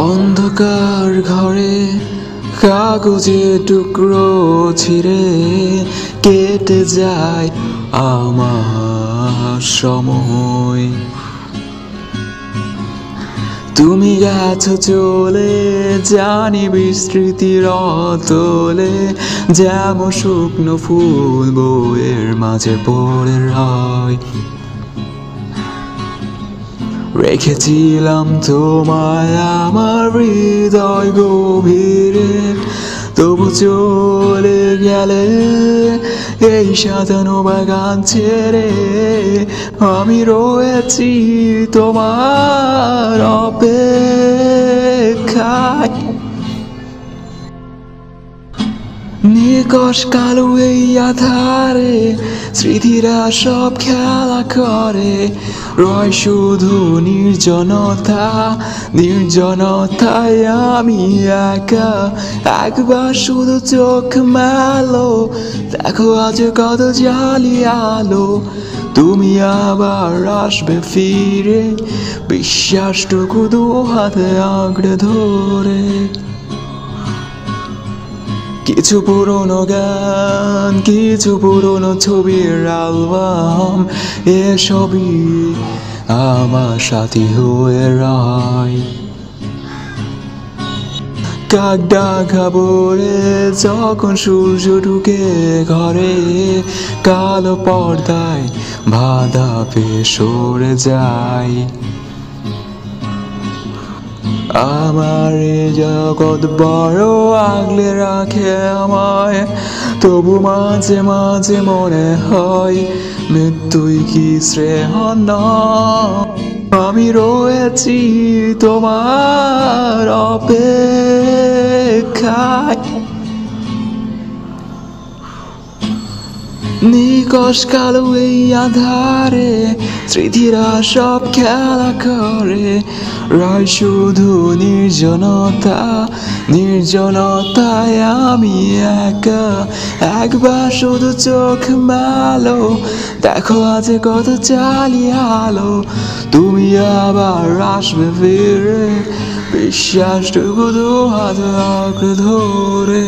অন্ধকার ঘরে কাগজের টুকরো ছিঁড়ে কেটে যায় আমার সময়। তুমি গেছো চলে জানি বিস্মৃতির অতলে, যেমন শুকনো ফুল বইয়ের মাঝে পড়ে রয়। রেখেছিলাম তোমায় আমার হৃদয় গভীরে, তবু চলে গেলে এই সাজানো বাগান ছেড়ে। আমি রয়েছি তোমার অপেক্ষায়। নিকশ কালো এই আধারে স্মৃতিরা সব খেলা করে, রয় শুধু নির্জনতা। নির্জনতায় আমি একা, একবার শুধু চোখ মেলো, দেখো আজ কত জালি আলো। তুমি আবার আসবে ফিরে, বিশ্বাসটুকু দু হাতে আঁকড়ে ধরে। কিছু পুরনো গান, কিছু পুরনো ছবির অ্যালবাম, এসবই আমার সাথী হয়ে রয়। কাক ডাকা ভোরে যখন সূর্য ঢুকে ঘরে, কালো পর্দায় বাধা পেয়ে সরে যায়। আমার জগৎ বড় আগলে রাখে আমায়, তবু মাঝে মাঝে মনে হয় মৃত্যুই কি শ্রেয় নয়। আমি রয়েছি তোমার অপেক্ষায়। নিকশ কালো এই আধারে স্মৃতিরা সব খেলা করে, রয় শুধু নির্জনতা। নির্জনতায় আমি একা, একবার শুধু চোখ মেলো, দেখো আজ কত জালি আলো। তুমি আবার আসবে ফিরে, বিশ্বাসটুকু দু হাতে আঁকড়ে ধরে।